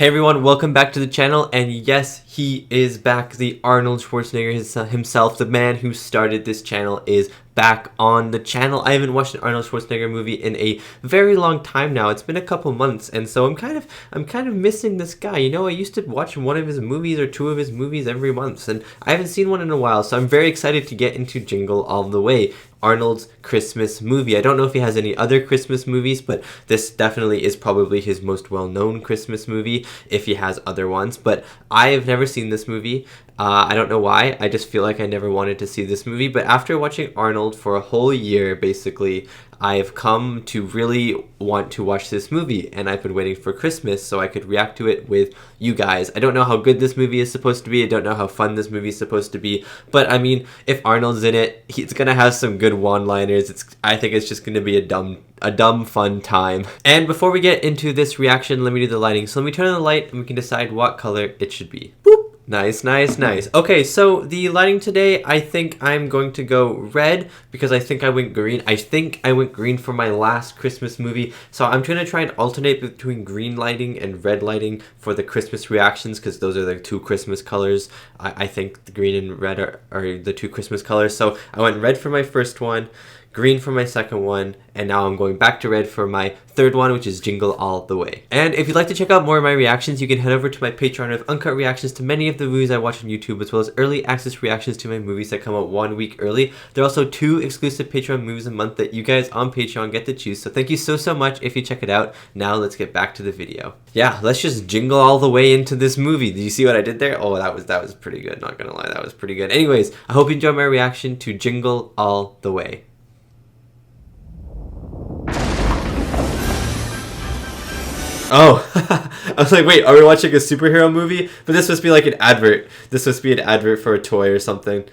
Hey everyone, welcome back to the channel, and yes, he is back. The Arnold Schwarzenegger himself, the man who started this channel, is back on the channel. I haven't watched an Arnold Schwarzenegger movie in a very long time now. It's been a couple months, and so I'm kind of missing this guy. You know, I used to watch one of his movies or two of his movies every month, and I haven't seen one in a while, so I'm very excited to get into Jingle All the Way, Arnold's Christmas movie. I don't know if he has any other Christmas movies, but this definitely is probably his most well-known Christmas movie, if he has other ones. But I have never seen this movie. I don't know why. I just feel like I never wanted to see this movie. But after watching Arnold for a whole year, basically, I've come to really want to watch this movie, and I've been waiting for Christmas so I could react to it with you guys. I don't know how good this movie is supposed to be. I don't know how fun this movie is supposed to be. But I mean, if Arnold's in it, he's gonna have some good one-liners. I think it's just gonna be a dumb fun time. And before we get into this reaction, let me do the lighting. So let me turn on the light and we can decide what color it should be. Boop. Nice, nice, nice. Okay, so the lighting today, I think I'm going to go red because I think I went green. I think I went green for my last Christmas movie. So I'm going to try and alternate between green lighting and red lighting for the Christmas reactions because those are the two Christmas colors. I think the green and red are the two Christmas colors. So I went red for my first one, green for my second one, and now I'm going back to red for my third one, which is Jingle All the Way. And if you'd like to check out more of my reactions, you can head over to my Patreon with uncut reactions to many of the movies I watch on YouTube, as well as early access reactions to my movies that come out 1 week early. There are also 2 exclusive Patreon movies a month that you guys on Patreon get to choose, so thank you so much if you check it out. Now let's get back to the video. Yeah, let's just jingle all the way into this movie. Did you see what I did there? Oh, that was pretty good, not gonna lie, that was pretty good. Anyways, I hope you enjoyed my reaction to Jingle All the Way. Oh, I was like, wait, are we watching a superhero movie? But this must be like an advert. This must be an advert for a toy or something.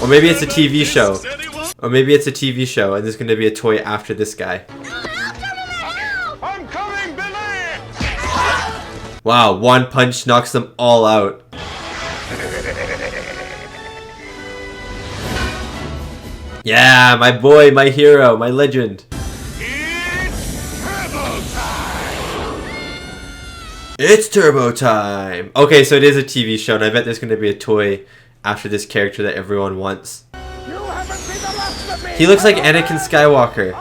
Or maybe it's a TV show. Or maybe it's a TV show and there's going to be a toy after this guy. I'm coming, Billy! Wow, one punch knocks them all out. Yeah, my boy, my hero, my legend. It's turbo time! Okay, so it is a TV show, and I bet there's going to be a toy after this character that everyone wants. He looks like Anakin Skywalker.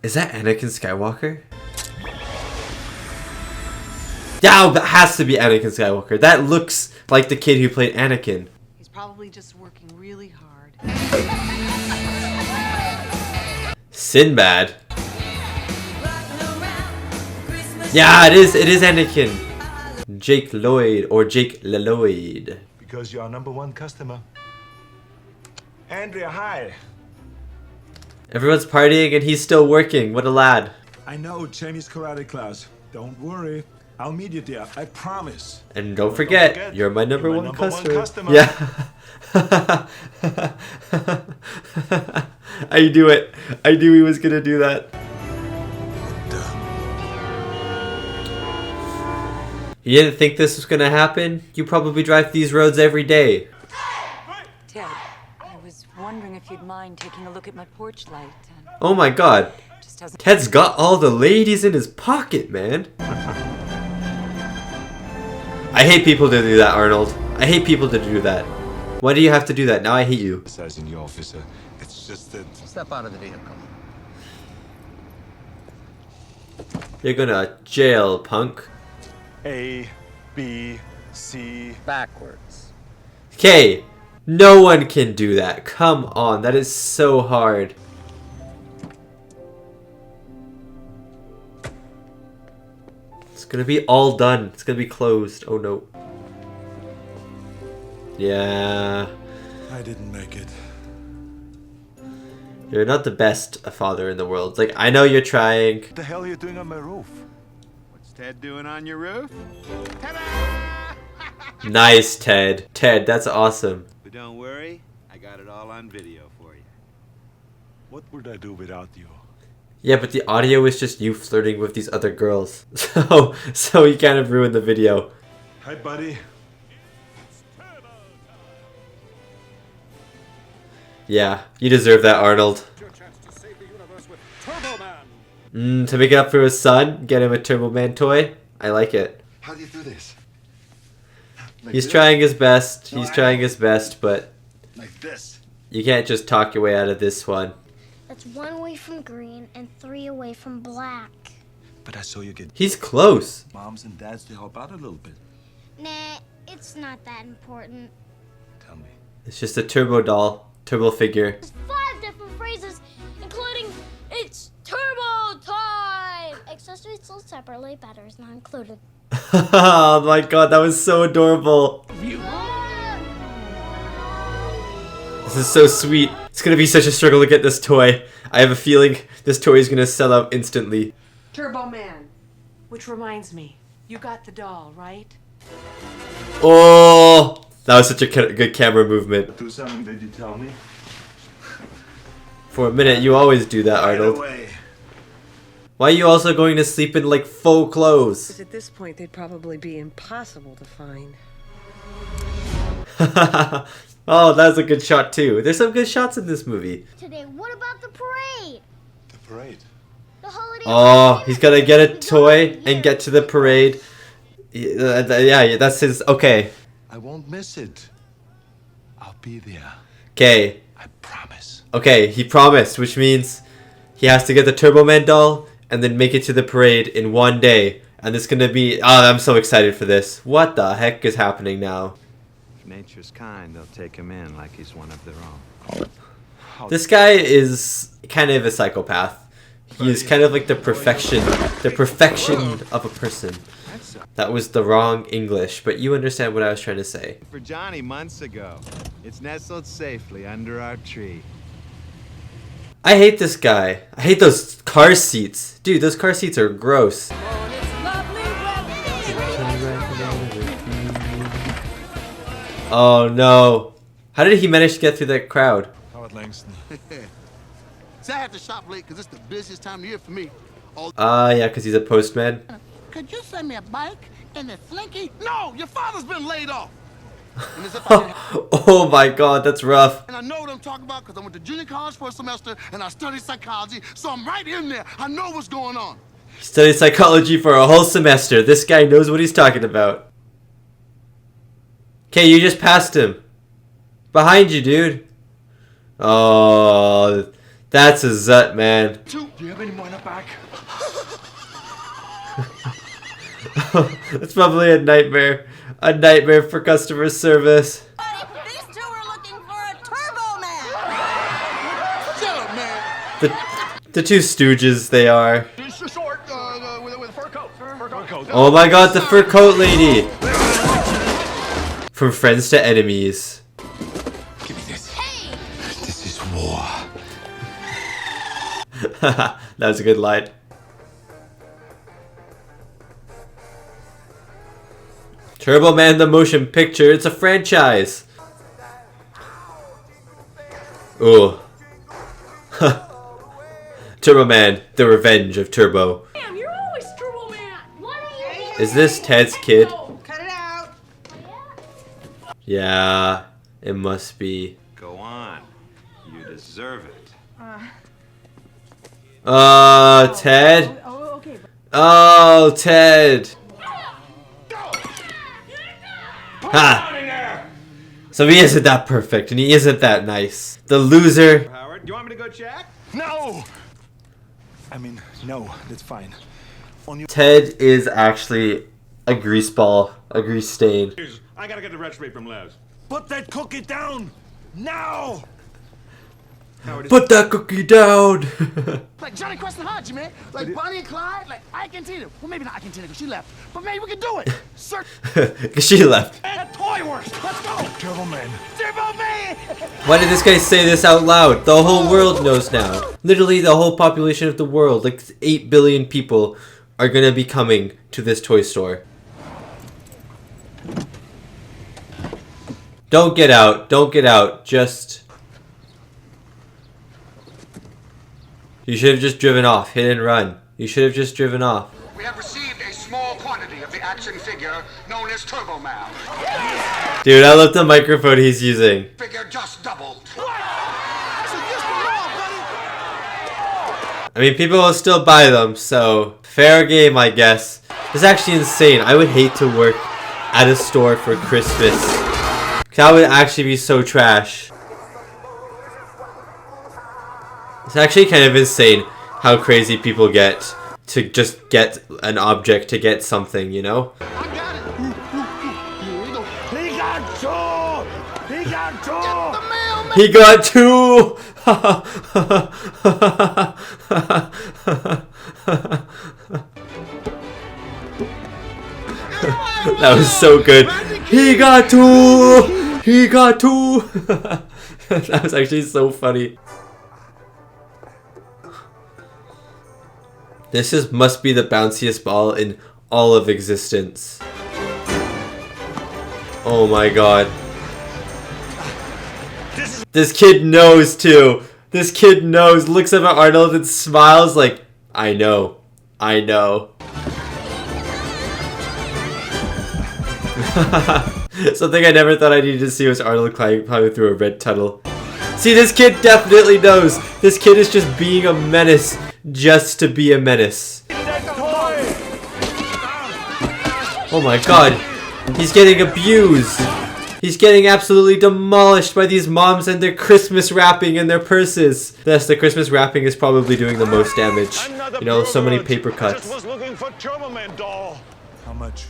Is that Anakin Skywalker? Yeah, that has to be Anakin Skywalker. That looks like the kid who played Anakin. He's probably just working really hard. Sinbad. Yeah, it is Anakin. Jake Lloyd, or Jake Lloyd. Because you're our #1 customer. Andrea, hi. Everyone's partying and he's still working. What a lad. I know, Chinese karate class. Don't worry. I'll meet you there, I promise. And don't forget, you're my number one customer. Yeah. I knew it. I knew he was gonna do that. You didn't think this was gonna happen? You probably drive these roads every day. Ted, I was wondering if you'd mind taking a look at my porch light. Oh my god. Ted's got all the ladies in his pocket, man. I hate people to do that, Arnold. I hate people to do that. Why do you have to do that? Now I hate you. Criticizing you, officer. It's just that... Step out of the vehicle. You're gonna jail, punk. A, B, C... Backwards. Okay, no one can do that. Come on, that is so hard. It's gonna be all done. It's gonna be closed. Oh no. Yeah. I didn't make it. You're not the best father in the world. Like, I know you're trying. What the hell are you doing on my roof? What's Ted doing on your roof? Nice, Ted. Ted, that's awesome. But don't worry, I got it all on video for you. What would I do without you? Yeah, but the audio is just you flirting with these other girls. So you kind of ruined the video. Hi, buddy. Yeah, you deserve that, Arnold. To make it up for his son, get him a Turbo Man toy. I like it. How do you do this? Like He's this? trying his best. No, He's I trying know. his best, but Like this. you can't just talk your way out of this one. That's 1 away from green and 3 away from black. But I saw you get He's close. moms and dads to help out a little bit. Nah, it's not that important. Tell me. It's just a turbo doll, turbo figure. There's 5 different phrases, including it's turbo time! Accessories sold separately, batteries not included. Oh my god, that was so adorable. This is so sweet. It's gonna be such a struggle to get this toy. I have a feeling this toy is gonna sell out instantly. Turbo Man. Which reminds me, you got the doll, right? Oh, that was such a good camera movement. Do something, did you tell me? For a minute, you always do that, Arnold. Away. Why are you also going to sleep in like faux clothes? Because at this point, they'd probably be impossible to find. Oh, that's a good shot too. There's some good shots in this movie. Today, what about the parade? The parade. The holiday Oh, he's gotta get a toy and get to the parade. Yeah, that's his. Okay. I won't miss it. I'll be there. Okay. I promise. Okay, he promised, which means he has to get the Turbo Man doll and then make it to the parade in 1 day. And it's gonna be. Oh, I'm so excited for this. What the heck is happening now? If nature's kind, they'll take him in like he's one of their own. This guy is kind of a psychopath. He is kind of like the perfection of a person. That was the wrong English, but you understand what I was trying to say. For Johnny months ago. It's nestled safely under our tree. I hate this guy. I hate those car seats. Dude, those car seats are gross. Oh no. How did he manage to get through that crowd? Howard Langston. So I had to shop late because it's the busiest time of year for me. Yeah, because he's a postman. Could you send me a bike and a slinky? No, your father's been laid off. And as if I didn't Oh my god, that's rough. And I know what I'm talking about because I went to junior college for a semester and I studied psychology, so I'm right in there. I know what's going on. He studied psychology for a whole semester. This guy knows what he's talking about. Okay, you just passed him. Behind you, dude. Oh, that's a zut, man. Do you have any more in the back? It's probably a nightmare. A nightmare for customer service. These two are looking for a Turbo Man! Shut up, man. The two stooges they are. It's a short with a fur coat. Fur coat. Oh my god, the fur coat lady. From friends to enemies. Give me this. Hey! This is war. That was a good line. Turbo Man the Motion Picture, it's a franchise. Ooh. Turbo Man, The Revenge of Turbo. Damn, you're always Turbo Man! Is this Ted's kid? Cut it out! Yeah, it must be. Go on. You deserve it. Ted? Oh, okay. Oh, Ted. Ha! So he isn't that perfect, and he isn't that nice. The loser. Howard, do you want me to go check? No! I mean, no, that's fine. Ted is actually a grease ball, a grease stain. I gotta get the recipe from Les. Put that cookie down! Now! Put that cookie down! Like Johnny Quest and Haji, man. Like Bonnie and Clyde, like Ike and Tina. Well, maybe not Ike and Tina because she left. But maybe we can do it. Sir. She left. That toy works. Let's go. Turbo Man. Turbo Man! Why did this guy say this out loud? The whole world knows now. Literally the whole population of the world, like 8 billion people, are gonna be coming to this toy store. Don't get out. Don't get out. Just... You should have just driven off. Hit and run. You should have just driven off. We have received a small quantity of the action figure known as Turbo Man. Dude, I love the microphone he's using. Figure just doubled. I mean, people will still buy them, so fair game, I guess. It's actually insane. I would hate to work at a store for Christmas. That would actually be so trash. It's actually kind of insane how crazy people get to just get an object, to get something, you know? I got it. He got two. He got two. Get the mailman. He got two! That was so good. He got two! He got two! That was actually so funny. This must be the bounciest ball in all of existence. Oh my god. This kid knows too. This kid knows, looks up at Arnold and smiles like, I know. I know. Something I never thought I needed to see was Arnold climbing through a red tunnel. See, this kid definitely knows. This kid is just being a menace just to be a menace. Oh my god. He's getting abused. He's getting absolutely demolished by these moms and their Christmas wrapping in their purses. Yes, the Christmas wrapping is probably doing the most damage. You know, so many paper cuts. I just was looking for Turbo Man doll. How much?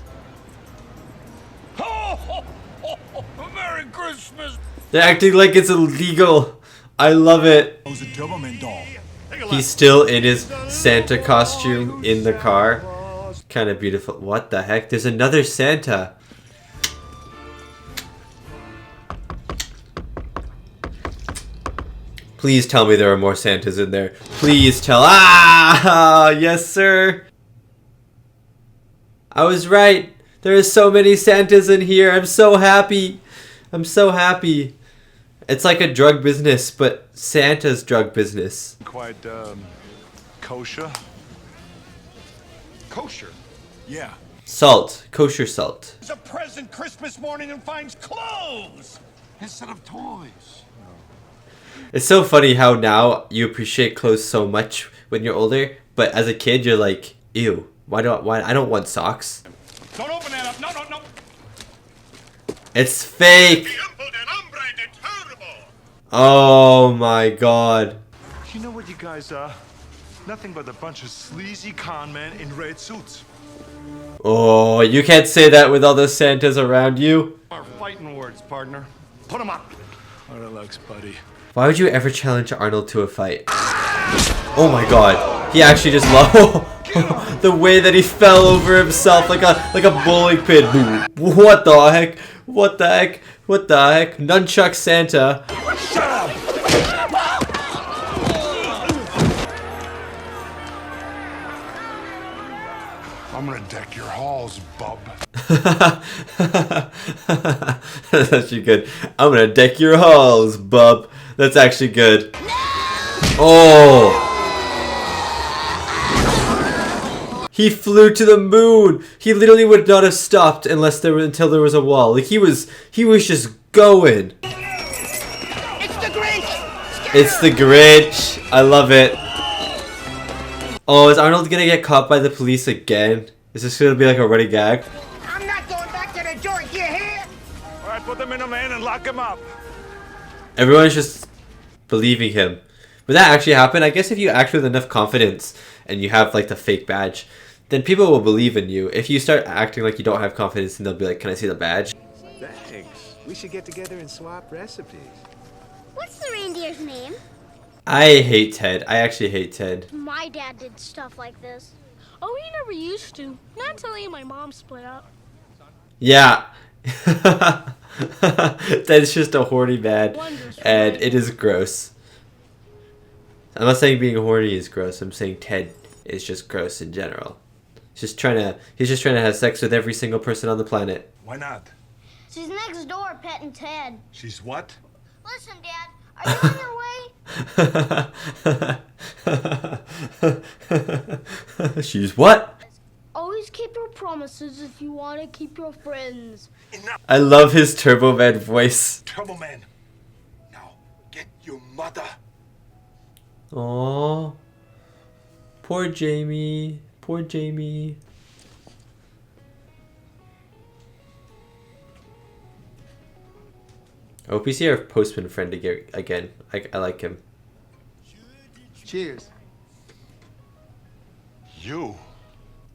Merry Christmas. They're acting like it's illegal. I love it. It was a Doberman doll. He's still in his Santa costume in the car. Kind of beautiful. What the heck? There's another Santa. Please tell me there are more Santas in there. Please tell. Ah! Yes, sir. I was right. There are so many Santas in here. I'm so happy. I'm so happy. It's like a drug business, but Santa's drug business. Quite, kosher? Kosher. Yeah. Salt. Kosher salt. It's a present Christmas morning and finds clothes instead of toys. It's so funny how now you appreciate clothes so much when you're older, but as a kid you're like, ew, why I don't want socks. Don't open that up. No, no, no. It's fake. Oh my god. You know what you guys are? Nothing but a bunch of sleazy con men in red suits. Oh, you can't say that with all the Santas around you. Our fighting words, partner. Put them up. Relax, buddy. Why would you ever challenge Arnold to a fight? Oh my god. He actually just the way that he fell over himself like a bowling pin. What the heck? What the heck? What the heck? Nunchuck Santa. Shut up! I'm gonna deck your halls, bub. That's actually good. I'm gonna deck your halls, bub. That's actually good. Oh! He flew to the moon. He literally would not have stopped until there was a wall. Like he was just going. It's the Grinch. It's the Grinch. I love it. Oh, is Arnold gonna get caught by the police again? Is this gonna be like a running gag? I'm not going back to the joint. You hear? All right, put them in a man and lock him up. Everyone's just believing him. Would that actually happen? I guess if you act with enough confidence and you have like the fake badge, then people will believe in you. If you start acting like you don't have confidence, then they'll be like, can I see the badge? Thanks. We should get together and swap recipes. What's the reindeer's name? I hate Ted. I actually hate Ted. My dad did stuff like this. Oh, he never used to. Not until he and my mom split up. Yeah. Ted's just a horny man. And it is gross. I'm not saying being horny is gross. I'm saying Ted is just gross in general. He's just trying to have sex with every single person on the planet. Why not? She's next door, petting Ted. She's what? Listen, Dad, are you on your way? She's what? Always keep your promises if you want to keep your friends. I love his Turbo Man voice. Turbo Man. Now, get your mother. Aww. Poor Jamie. Poor Jamie. I hope we see our postman friend again. I like him. Cheers. You.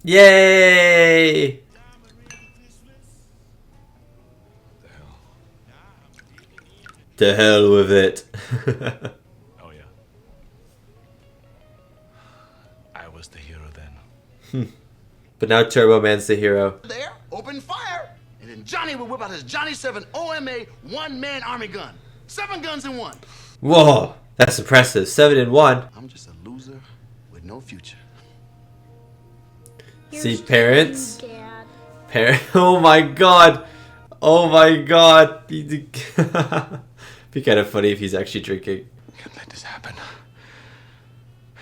Yay! To hell with it. Oh yeah. I was the hero then. But now Turbo Man's the hero. There, open fire. And then Johnny would whip out his Johnny 7 OMA one-man army gun. 7 guns in one. Whoa, that's impressive. 7 in 1. I'm just a loser with no future. See, parents. Dad. Oh my god. Oh my god. Be kind of funny if he's actually drinking. Can't let this happen.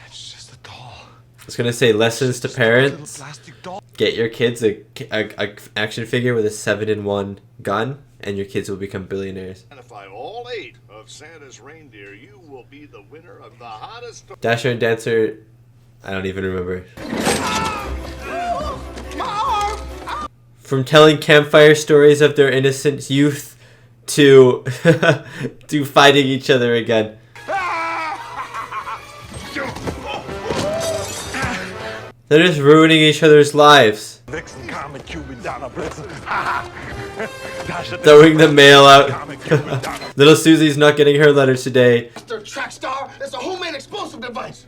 It's just a doll. I was gonna say lessons to parents. Little plastic doll. Get your kids a action figure with a 7 in 1 gun, and your kids will become billionaires. Identify all 8 of Santa's reindeer. You will be the winner of the hottest. Dasher and Dancer, I don't even remember. From telling campfire stories of their innocent youth to to fighting each other again. They're just ruining each other's lives. Throwing the mail out. Little Susie's not getting her letters today. Mr. Trackstar, it's a homemade explosive device.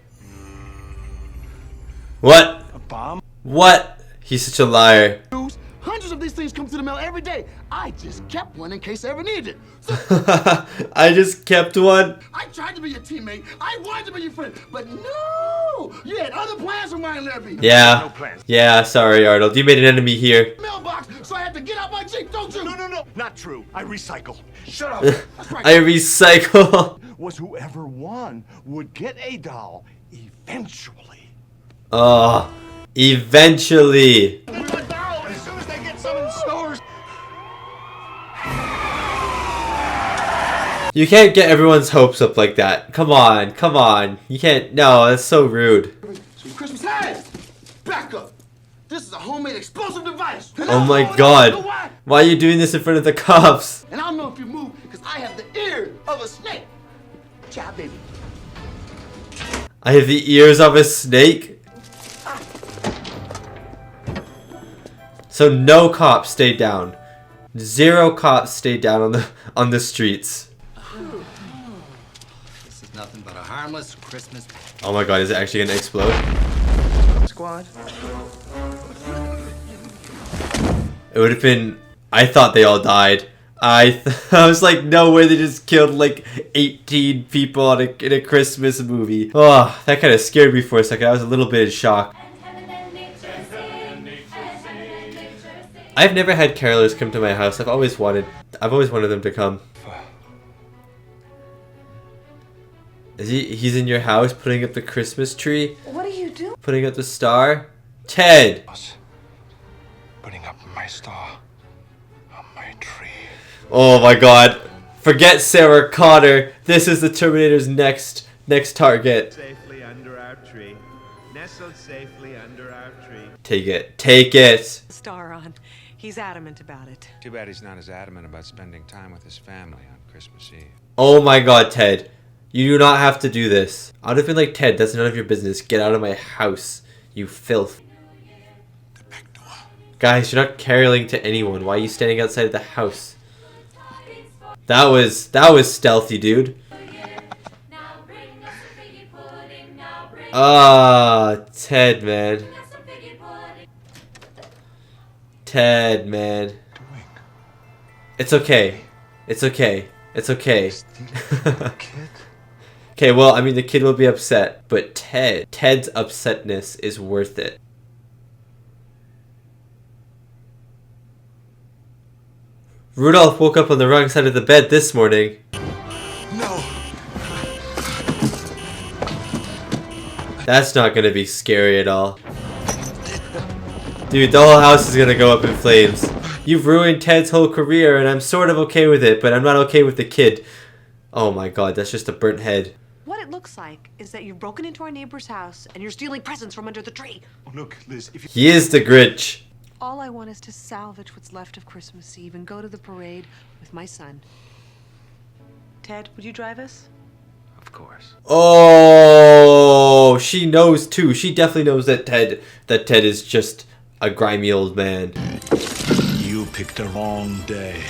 What? A bomb? What? He's such a liar. Hundreds of these things come to the mail every day. I just kept one in case I ever needed it. So I just kept one. I tried to be your teammate. I wanted to be your friend. But no! You had other plans for mine, Larry. Yeah. No plans. Yeah, sorry, Arnold. You made an enemy here. Mailbox, so I had to get out my Jeep, don't you? No. Not true. I recycle. Shut up. That's right. I recycle. Was whoever won would get a doll eventually. Oh, eventually. As soon as they get some in the stores. You can't get everyone's hopes up like that. Come on, come on. You can't. No, that's so rude. Sweet Christmas. Hey! Back up. This is a homemade explosive device. Oh my god. Why are you doing this in front of the cops? And I'll know if you move because I have the ear of a snake. Ciao, baby. I have the ears of a snake. So no cops stayed down. 0 cops stayed down on the streets. This is nothing but a harmless Christmas. Oh my god, is it actually gonna explode? Squad. It would have been. I thought they all died. I was like, no way, they just killed like 18 people in a Christmas movie. Oh, that kind of scared me for a second. I was a little bit in shock. I've never had carolers come to my house. I've always wanted them to come. Is he's in your house putting up the Christmas tree? What are you doing? Putting up the star? Ted! Putting up my star on my tree. Oh my god. Forget Sarah Connor. This is the Terminator's next target. Safely under our tree. Nestled safely under our tree. Take it. Take it. Star on. He's adamant about it. Too bad he's not as adamant about spending time with his family on Christmas Eve. Oh my god, Ted. You do not have to do this. I would have been like, Ted, that's none of your business. Get out of my house, you filth. The back door. Guys, you're not caroling to anyone. Why are you standing outside the house? That was stealthy, dude. Ah, Ted, man. Ted, man. It's okay. It's okay. It's okay. Okay, well, I mean, the kid will be upset, but Ted's upsetness is worth it. Rudolph woke up on the wrong side of the bed this morning. No. That's not gonna be scary at all. Dude, the whole house is gonna go up in flames. You've ruined Ted's whole career, and I'm sort of okay with it, but I'm not okay with the kid. Oh my god, that's just a burnt head. What it looks like is that you've broken into our neighbor's house and you're stealing presents from under the tree. Oh, look, Liz, if you... He is the Grinch. All I want is to salvage what's left of Christmas Eve and go to the parade with my son. Ted, would you drive us? Of course. Oh, she knows too. She definitely knows that Ted is just a grimy old man. You picked the wrong day.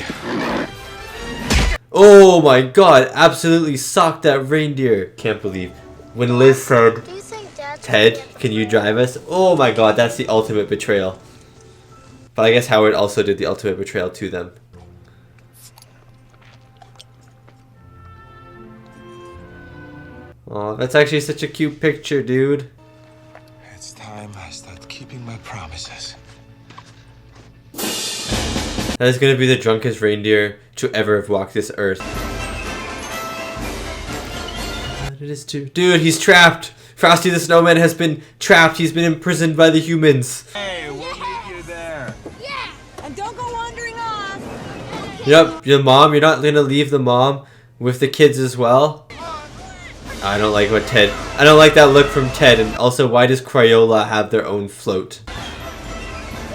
Oh my god, absolutely socked that reindeer. Can't believe when Liz said, Ted, can you drive us? Oh my god, that's the ultimate betrayal. But I guess Howard also did the ultimate betrayal to them. Oh, that's actually such a cute picture, dude. It's time I start keeping my promises. That is gonna be the drunkest reindeer to ever have walked this earth. It is too. Dude, he's trapped. Frosty the Snowman has been trapped. He's been imprisoned by the humans. Hey, we'll meet you there. Yeah, and don't go wandering off. Yep, your mom. You're not gonna leave the mom with the kids as well. I don't like what Ted. I don't like that look from Ted. And also, why does Crayola have their own float?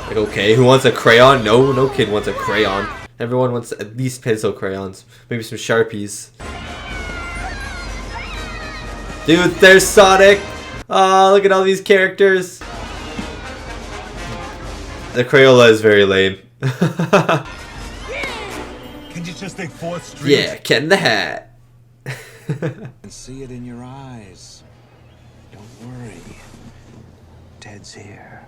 Like, okay, who wants a crayon? No kid wants a crayon. Everyone wants at least pencil crayons. Maybe some Sharpies. Dude, there's Sonic. Oh, look at all these characters. The Crayola is very lame. Can you just take 4th Street? Yeah, Ken the Hat. And see it in your eyes. Don't worry. Ted's here.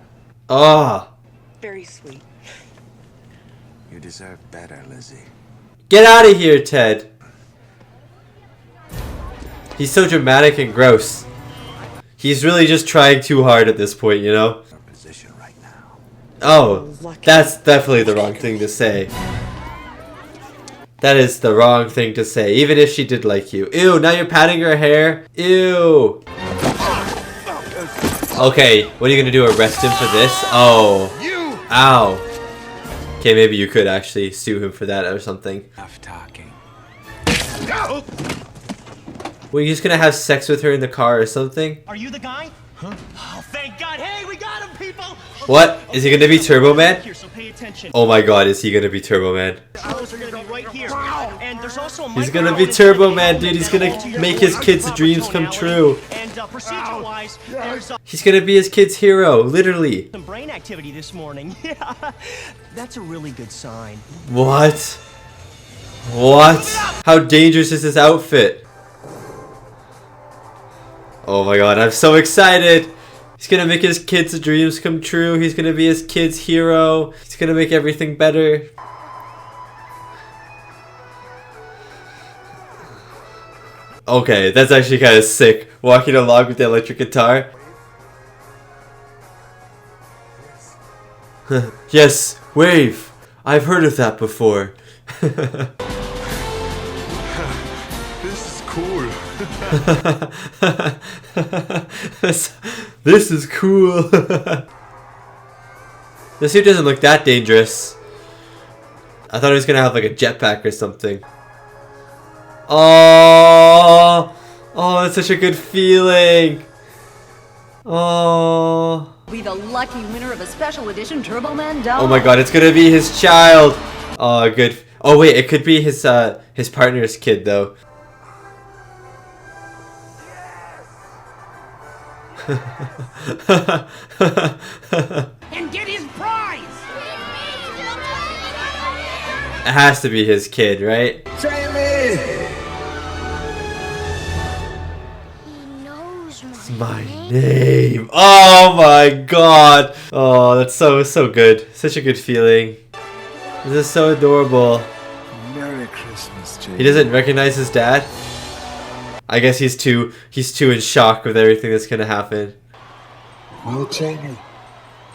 Ah. Very sweet. You deserve better, Lizzie. Get out of here, Ted. He's so dramatic and gross. He's really just trying too hard at this point, you know? Our position right now. Oh, that's definitely the wrong thing to say. That is the wrong thing to say, even if she did like you. Ew, now you're patting her hair? Ew. Okay, what are you gonna do, arrest him for this? Oh. Ow. Okay, maybe you could actually sue him for that or something. Enough talking. Well, you're just gonna have sex with her in the car or something? Are you the guy? Huh? Oh, thank God. Hey, we got him, people. What? Is he gonna be Turbo Man? Here, so pay attention. Oh my god, is he gonna be Turbo Man? Those are gonna be right here. And there's also a He's gonna be Turbo Man, dude. He's gonna make his kids' dreams come true. And procedure-wise, there's He's gonna be his kid's hero, literally. some brain activity this morning. Yeah, that's a really good sign. What? What? How dangerous is this outfit? Oh my god, I'm so excited. He's gonna make his kids' dreams come true. He's gonna be his kid's hero. He's gonna make everything better. Okay, that's actually kind of sick. Walking along with the electric guitar. Yes, wave. I've heard of that before. This is cool. This is cool. The suit doesn't look that dangerous. I thought he was gonna have like a jetpack or something. Oh, that's such a good feeling. Oh. Be the lucky winner of a special edition Turbo Man doll. Oh my god, it's gonna be his child. Oh, good. Oh wait, it could be his partner's kid though. And get his prize! It has to be his kid, right? It's my name. Oh my god. Oh, that's so good. Such a good feeling. This is so adorable. Merry Christmas, Jamie. He doesn't recognize his dad. I guess he's too in shock with everything that's gonna happen. Well, Jamie,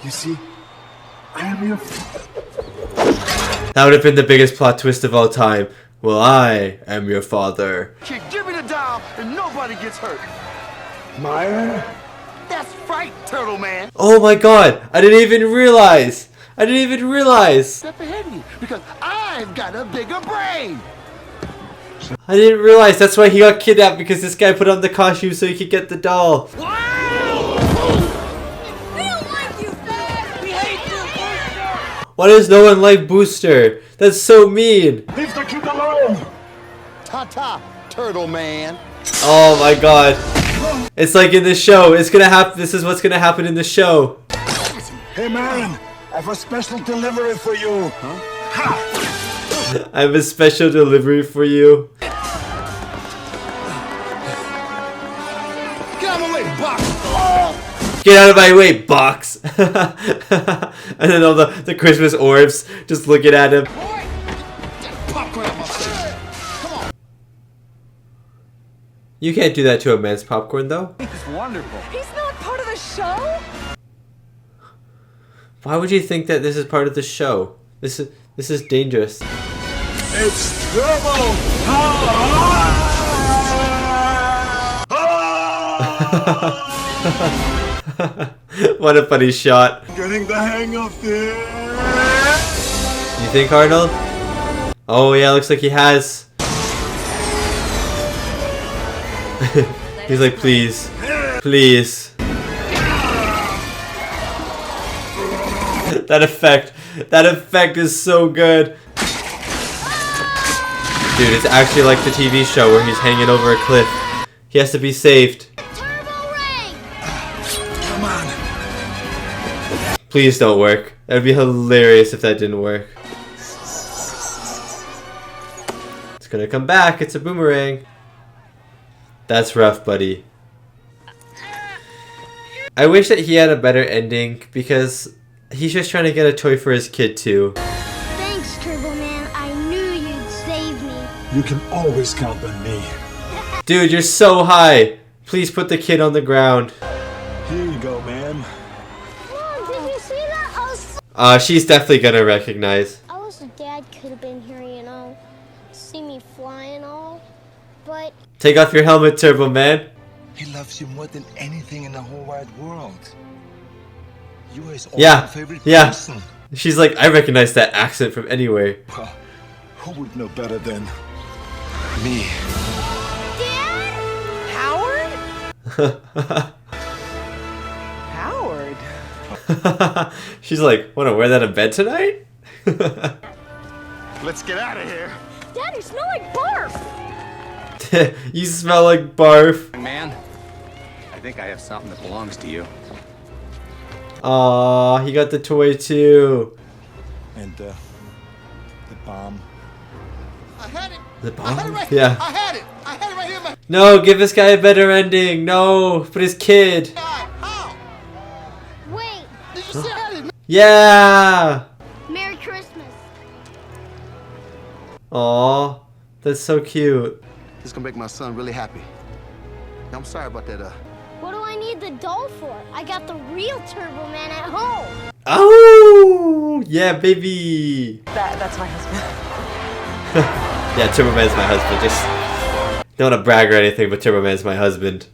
you see, I am your... That would have been the biggest plot twist of all time. Well, I am your father. Kid, give me the doll and nobody gets hurt. Myra? That's right, Turtle Man. Oh my god, I didn't even realize. Step ahead of you because I've got a bigger brain. I didn't realize that's why he got kidnapped, because this guy put on the costume so he could get the doll. We don't like you, Dad! We hate you, Booster! Why does no one like Booster? That's so mean. Leave the kid alone! Ta-ta, turtle man. Oh my god. It's like in the show. It's gonna happen. This is what's gonna happen in the show. Hey man, I have a special delivery for you. I have a special delivery for you. Get out of the way, Box! Get out of my way, Box! And then all the Christmas orbs just looking at him. You can't do that to a man's popcorn, though. It's wonderful. He's not part of the show? Why would you think that this is part of the show? This is dangerous. It's Turbo! What a funny shot. Getting the hang of this. You think, Arnold? Oh yeah, looks like he has. He's like, please, please. That effect is so good. Dude, it's actually like the TV show where he's hanging over a cliff. He has to be saved. Turbo ring! Come on. Please don't work. That would be hilarious if that didn't work. It's gonna come back. It's a boomerang. That's rough, buddy. I wish that he had a better ending, because he's just trying to get a toy for his kid too. Thanks, Turbo Man. I knew you'd save me. You can always count on me. Dude, you're so high. Please put the kid on the ground. Here you go, man. Mom, did you see that? She's definitely gonna recognize. I wish Dad could have been here, you know. See me fly and all. But Take off your helmet, Turbo Man. He loves you more than anything in the whole wide world. You are his Yeah, favorite yeah. person. She's like, I recognize that accent from anywhere. Well, who would know better than me? Dad? Howard? Howard? She's like, wanna wear that in bed tonight? Let's get out of here. Dad, you smell like barf! You smell like barf. Man, I think I have something that belongs to you. Aw, he got the toy too. And the bomb. I had it. The I had it bomb? right Yeah. I had it. I had it right here, man. No, give this guy a better ending. No, but his kid. How? Wait, Did you see I had it? Yeah. Merry Christmas. Aw, that's so cute. This is gonna make my son really happy. I'm sorry about that. What do I need the doll for? I got the real Turbo Man at home. Oh, yeah, baby. That's my husband. Yeah, Turbo Man's my husband. Just don't want to brag or anything, but Turbo Man's my husband.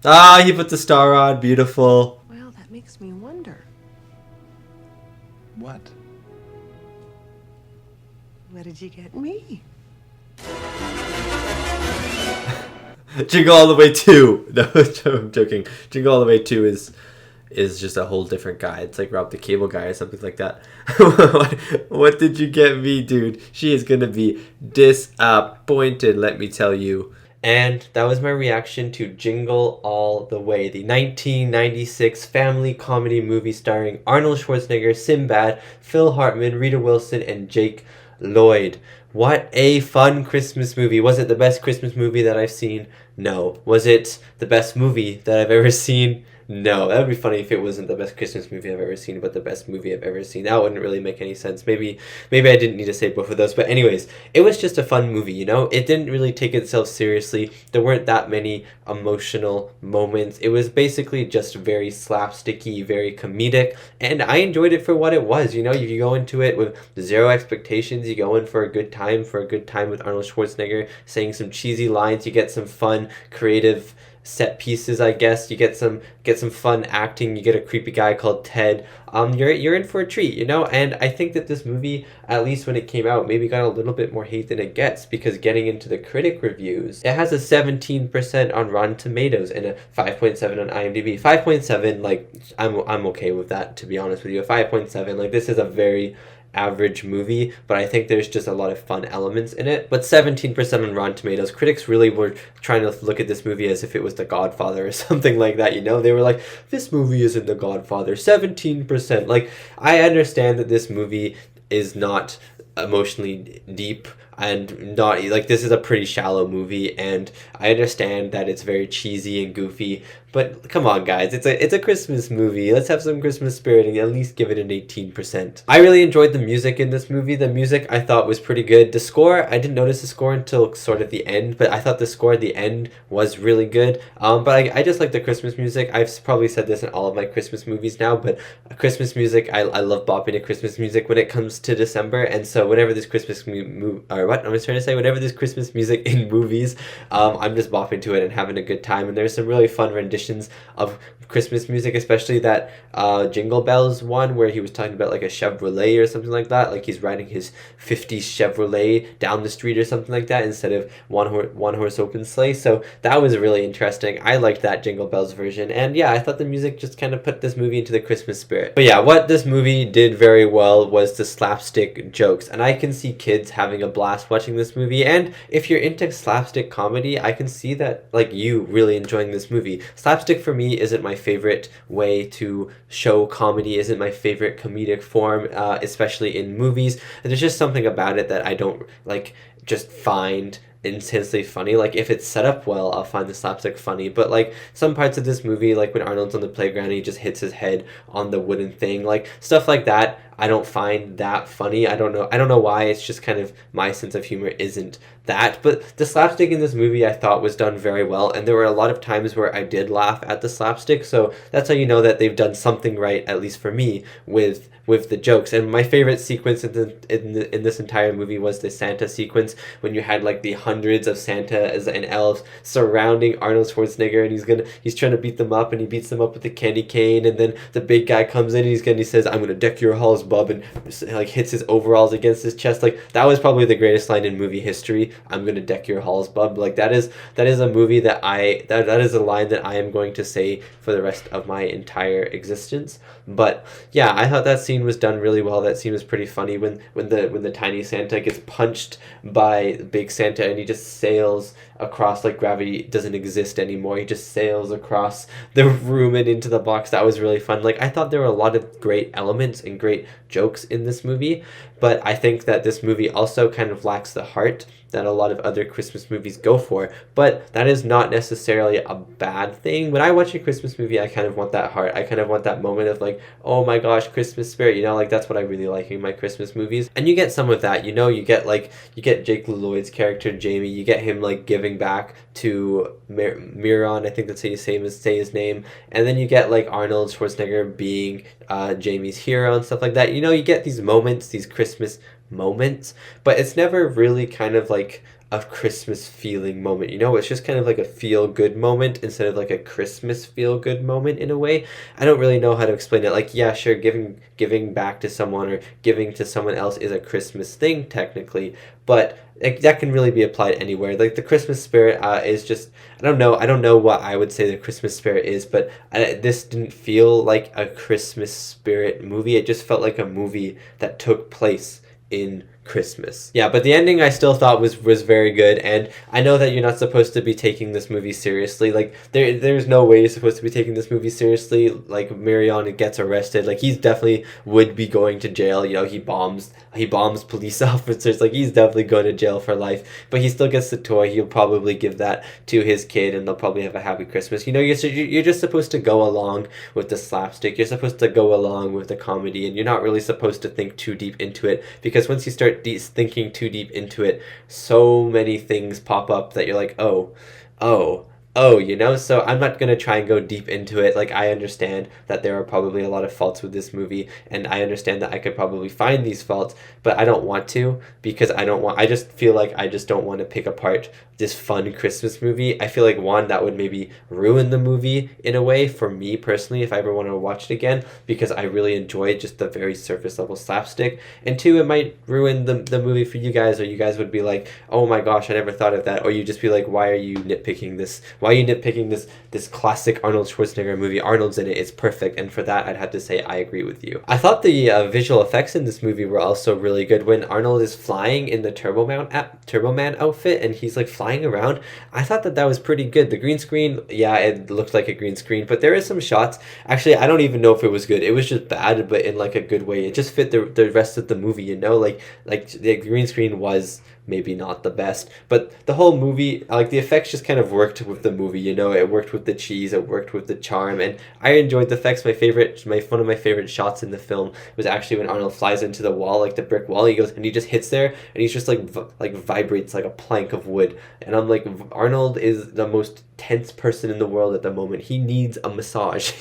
Ah, he put the star on. Beautiful. Well, that makes me wonder. What? What did you get me? Jingle All the Way 2. No, I'm joking. Jingle All the Way 2 is just a whole different guy. It's like Rob the Cable Guy or something like that. What did you get me, dude? She is gonna be disappointed, let me tell you. And that was my reaction to Jingle All the Way, the 1996 family comedy movie starring Arnold Schwarzenegger, Sinbad, Phil Hartman, Rita Wilson, and Jake Lloyd. What a fun Christmas movie. Was it the best Christmas movie that I've seen? No. Was it the best movie that I've ever seen? No. That would be funny if it wasn't the best Christmas movie I've ever seen, but the best movie I've ever seen. That wouldn't really make any sense. Maybe I didn't need to say both of those. But anyways, it was just a fun movie, you know? It didn't really take itself seriously. There weren't that many emotional moments. It was basically just very slapsticky, very comedic. And I enjoyed it for what it was, you know? You go into it with zero expectations. You go in for a good time with Arnold Schwarzenegger saying some cheesy lines. You get some fun, creative set pieces, I guess. You get some fun acting. You get a creepy guy called Ted. You're in for a treat, you know. And I think that this movie, at least when it came out, maybe got a little bit more hate than it gets, because getting into the critic reviews, it has a 17% on Rotten Tomatoes and a 5.7 on IMDb. 5.7, like I'm okay with that, to be honest with you. A 5.7, like this is a very average movie, but I think there's just a lot of fun elements in it. But 17% on Rotten Tomatoes, critics really were trying to look at this movie as if it was The Godfather or something like that, you know? They were like, this movie isn't The Godfather, 17%. Like, I understand that this movie is not emotionally deep and not, like, this is a pretty shallow movie, and I understand that it's very cheesy and goofy, but come on, guys, it's a Christmas movie. Let's have some Christmas spirit and at least give it an 18%. I really enjoyed the music in this movie. The music I thought was pretty good. The score, I didn't notice the score until sort of the end, but I thought the score at the end was really good. But I just like the Christmas music. I've probably said this in all of my Christmas movies now, but Christmas music, I love bopping to Christmas music when it comes to December, and so whenever this Christmas whenever there's Christmas music in movies, I'm just bopping to it and having a good time. And there's some really fun renditions of Christmas music, especially that Jingle Bells one where he was talking about like a Chevrolet or something like that, like he's riding his 50s Chevrolet down the street or something like that instead of one horse open sleigh. So that was really interesting. I liked that Jingle Bells version, and yeah, I thought the music just kind of put this movie into the Christmas spirit. But yeah, what this movie did very well was the slapstick jokes, and I can see kids having a blast watching this movie. And if you're into slapstick comedy, I can see that, like, you really enjoying this movie. Slapstick for me isn't my favorite way to show comedy, isn't my favorite comedic form, especially in movies. And there's just something about it that I don't like just find intensely funny. Like, if it's set up well, I'll find the slapstick funny, but like some parts of this movie, like when Arnold's on the playground and he just hits his head on the wooden thing, like stuff like that, I don't find that funny. I don't know why. It's just kind of my sense of humor isn't that. But the slapstick in this movie I thought was done very well, and there were a lot of times where I did laugh at the slapstick, so that's how you know that they've done something right, at least for me, with the jokes. And my favorite sequence in this entire movie was the Santa sequence, when you had like the hundreds of Santas and elves surrounding Arnold Schwarzenegger, and he's trying to beat them up, and he beats them up with a candy cane, and then the big guy comes in and he says, "I'm gonna deck your halls, bub," and like hits his overalls against his chest. Like, that was probably the greatest line in movie history. "I'm gonna deck your halls, bub." Like, that is a movie that that is a line that I am going to say for the rest of my entire existence. But yeah, I thought that scene was done really well. That scene was pretty funny when the tiny Santa gets punched by big Santa and he just sails across, like gravity doesn't exist anymore. He just sails across the room and into the box. That was really fun. Like, I thought there were a lot of great elements and great jokes in this movie, but I think that this movie also kind of lacks the heart that a lot of other Christmas movies go for, but that is not necessarily a bad thing. When I watch a Christmas movie, I kind of want that heart. I kind of want that moment of like, oh my gosh, Christmas spirit, you know, like that's what I really like in my Christmas movies. And you get some of that, you know, you get Jake Lloyd's character, Jamie, you get him like giving back to Miron, I think that's how you say his name, and then you get like Arnold Schwarzenegger being Jamie's hero and stuff like that. You know, you get these moments, these Christmas moments, but it's never really kind of like a Christmas feeling moment, you know? It's just kind of like a feel good moment instead of like a Christmas feel good moment in a way. I don't really know how to explain it. Like, yeah, sure, giving back to someone or giving to someone else is a Christmas thing technically, but that can really be applied anywhere. Like, the Christmas spirit is just, I don't know what I would say the Christmas spirit is, but this didn't feel like a Christmas spirit movie. It just felt like a movie that took place in Christmas. Yeah, but the ending I still thought was very good, and I know that you're not supposed to be taking this movie seriously. Like, there's no way you're supposed to be taking this movie seriously. Like, Marion gets arrested. Like, he's definitely would be going to jail. You know, he bombs police officers. Like, he's definitely going to jail for life, but he still gets the toy. He'll probably give that to his kid, and they'll probably have a happy Christmas. You know, you're just supposed to go along with the slapstick. You're supposed to go along with the comedy, and you're not really supposed to think too deep into it, because once you start thinking too deep into it, so many things pop up that you're like, oh, oh, you know? So I'm not gonna try and go deep into it. Like, I understand that there are probably a lot of faults with this movie, and I understand that I could probably find these faults, but I don't want to, because I just feel like I just don't want to pick apart this fun Christmas movie. I feel like, one, that would maybe ruin the movie in a way for me personally if I ever want to watch it again, because I really enjoyed just the very surface level slapstick, and two, it might ruin the movie for you guys, or you guys would be like, oh my gosh, I never thought of that, or you just be like, why are you nitpicking this? Why are you nitpicking this classic Arnold Schwarzenegger movie? Arnold's in it, it's perfect. And for that, I'd have to say I agree with you. I thought the visual effects in this movie were also really good. When Arnold is flying in the Turbo Man outfit and he's like flying around, I thought that was pretty good. The green screen, yeah, it looked like a green screen, but there is some shots. Actually, I don't even know if it was good. It was just bad, but in like a good way. It just fit the rest of the movie, you know? Like the green screen was maybe not the best, but the whole movie, like the effects just kind of worked with the movie, you know? It worked with the cheese, it worked with the charm, and I enjoyed the effects. One of my favorite shots in the film was actually when Arnold flies into the wall, like the brick wall. He goes and he just hits there, and he's just like vibrates like a plank of wood, and I'm like, Arnold is the most tense person in the world at the moment. He needs a massage.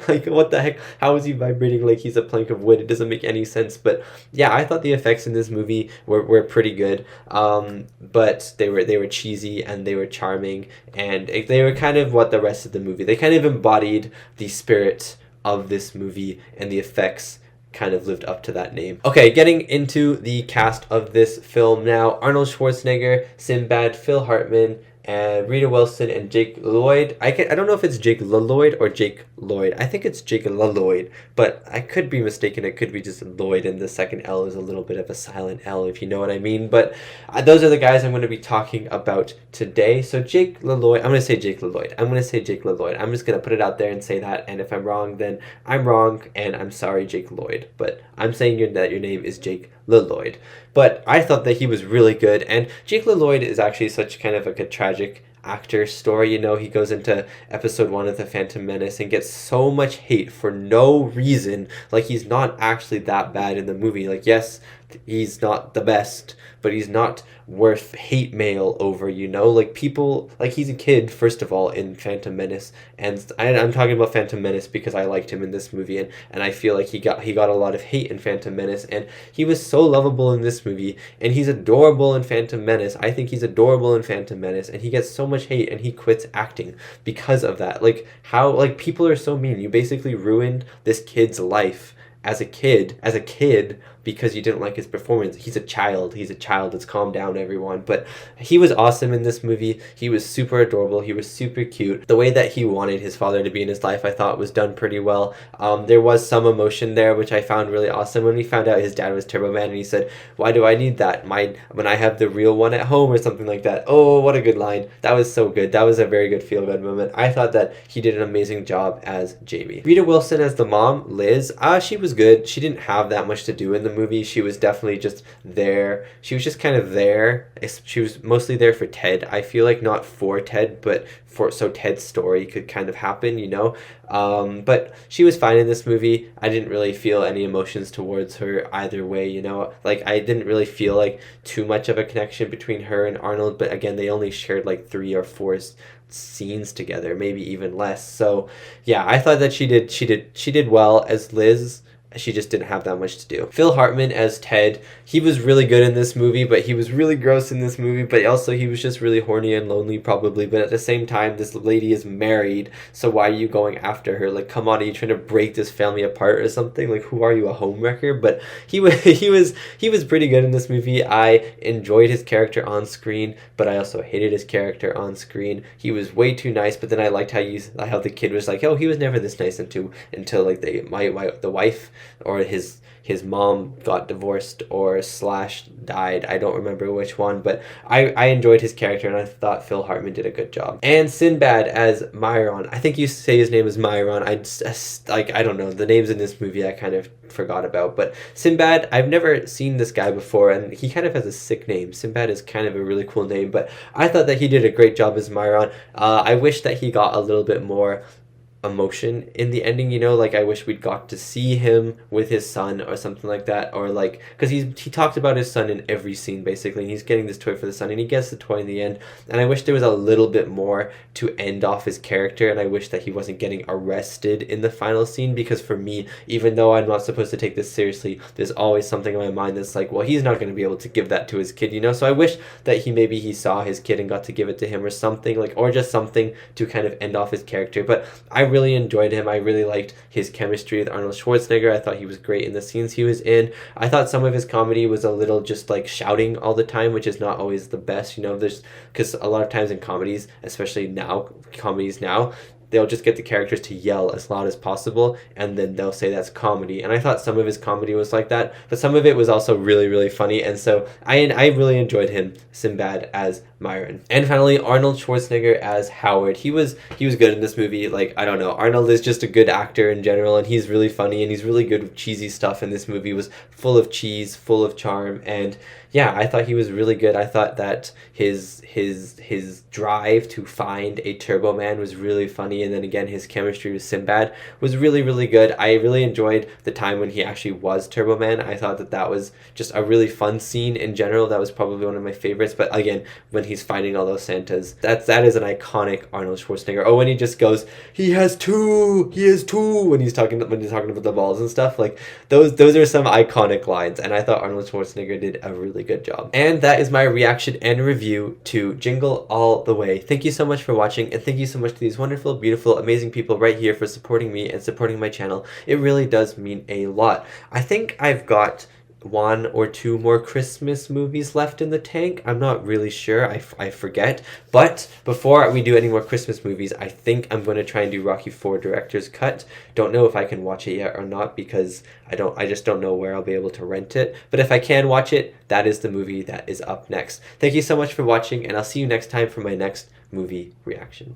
Like, what the heck? How is he vibrating like he's a plank of wood? It doesn't make any sense. But yeah, I thought the effects in this movie were pretty good. But they were cheesy and they were charming, and they were kind of what the rest of the movie. They kind of embodied the spirit of this movie, and the effects kind of lived up to that name. Okay, getting into the cast of this film now. Arnold Schwarzenegger, Sinbad, Phil Hartman, and Rita Wilson and Jake Lloyd. I don't know if it's Jake Lloyd or Jake Lloyd. I think it's Jake Lloyd, but I could be mistaken. It could be just Lloyd, and the second L is a little bit of a silent L, if you know what I mean. But those are the guys I'm going to be talking about today. So Jake Lloyd, I'm going to say Jake Lloyd. I'm going to say Jake Lloyd. I'm just going to put it out there and say that, and if I'm wrong, then I'm wrong, and I'm sorry, Jake Lloyd. But I'm saying that your name is Jake Lloyd. But I thought that he was really good, and Jake Lloyd is actually such kind of like a tragic actor story. You know, he goes into episode 1 of The Phantom Menace and gets so much hate for no reason. Like, he's not actually that bad in the movie. Like, yes, he's not the best, but he's not worth hate mail over, you know? Like, people, like, he's a kid, first of all, in Phantom Menace, and I'm talking about Phantom Menace because I liked him in this movie, and I feel like he got a lot of hate in Phantom Menace, and he was so lovable in this movie, and he's adorable in Phantom Menace. I think he's adorable in Phantom Menace, and he gets so much hate, and he quits acting because of that. Like, how, like, people are so mean. You basically ruined this kid's life as a kid, because you didn't like his performance. He's a child. Let's calm down, everyone. But he was awesome in this movie. He was super adorable. He was super cute. The way that he wanted his father to be in his life, I thought was done pretty well. There was some emotion there, which I found really awesome. When we found out his dad was Turbo Man, and he said, "Why do I need that? When I have the real one at home," or something like that. Oh, what a good line. That was so good. That was a very good feel-good moment. I thought that he did an amazing job as Jamie. Rita Wilson as the mom, Liz, she was good. She didn't have that much to do in the movie. She was definitely just there. She was just kind of there. She was mostly there for Ted. I feel like not for Ted, but so Ted's story could kind of happen, you know? But she was fine in this movie. I didn't really feel any emotions towards her either way, you know? Like, I didn't really feel like too much of a connection between her and Arnold, but again, they only shared like 3 or 4 scenes together, maybe even less. So yeah, I thought that she did well as Liz. She just didn't have that much to do. Phil Hartman as Ted, he was really good in this movie, but he was really gross in this movie, but also he was just really horny and lonely probably, but at the same time, this lady is married, so why are you going after her? Like, come on, are you trying to break this family apart or something? Like, who are you, a homewrecker? But he was pretty good in this movie. I enjoyed his character on screen, but I also hated his character on screen. He was way too nice, but then I liked how the kid was like, oh, he was never this nice until like the wife or his mom got divorced or / died. I don't remember which one, but I enjoyed his character, and I thought Phil Hartman did a good job. And Sinbad as Myron. I think you say his name is Myron. I don't know. The names in this movie I kind of forgot about. But Sinbad, I've never seen this guy before, and he kind of has a sick name. Sinbad is kind of a really cool name, but I thought that he did a great job as Myron. I wish that he got a little bit more emotion in the ending, you know, like I wish we'd got to see him with his son or something like that, or like, because he talked about his son in every scene basically, and he's getting this toy for the son and he gets the toy in the end, and I wish there was a little bit more to end off his character, and I wish that he wasn't getting arrested in the final scene, because for me, even though I'm not supposed to take this seriously, there's always something in my mind that's like, well, he's not going to be able to give that to his kid, you know, so I wish that he saw his kid and got to give it to him or something, like, or just something to kind of end off his character. But I really enjoyed him. I really liked his chemistry with Arnold Schwarzenegger. I thought he was great in the scenes he was in. I thought some of his comedy was a little just like shouting all the time, which is not always the best, you know, there's, because a lot of times in comedies, especially now, they'll just get the characters to yell as loud as possible, and then they'll say that's comedy. And I thought some of his comedy was like that, but some of it was also really, really funny, and so I really enjoyed him, Sinbad, as Myron. And finally, Arnold Schwarzenegger as Howard. He was good in this movie. Like, I don't know, Arnold is just a good actor in general, and he's really funny, and he's really good with cheesy stuff, and this movie was full of cheese, full of charm, and yeah, I thought he was really good. I thought that his drive to find a Turbo Man was really funny, and then again, his chemistry with Sinbad was really, really good. I really enjoyed the time when he actually was Turbo Man. I thought that was just a really fun scene in general. That was probably one of my favorites, but again, when he's fighting all those Santas, that is an iconic Arnold Schwarzenegger. Oh, when he just goes, he has two, when he's talking about the balls and stuff, like those are some iconic lines, and I thought Arnold Schwarzenegger did a really good job. And that is my reaction and review to Jingle All the Way. Thank you so much for watching, and thank you so much to these wonderful, beautiful, amazing people right here for supporting me and supporting my channel. It really does mean a lot. I think I've got 1 or 2 more Christmas movies left in the tank. I'm not really sure. I forget. But before we do any more Christmas movies, I think I'm going to try and do Rocky IV Director's Cut. Don't know if I can watch it yet or not, because I just don't know where I'll be able to rent it. But if I can watch it, that is the movie that is up next. Thank you so much for watching, and I'll see you next time for my next movie reaction.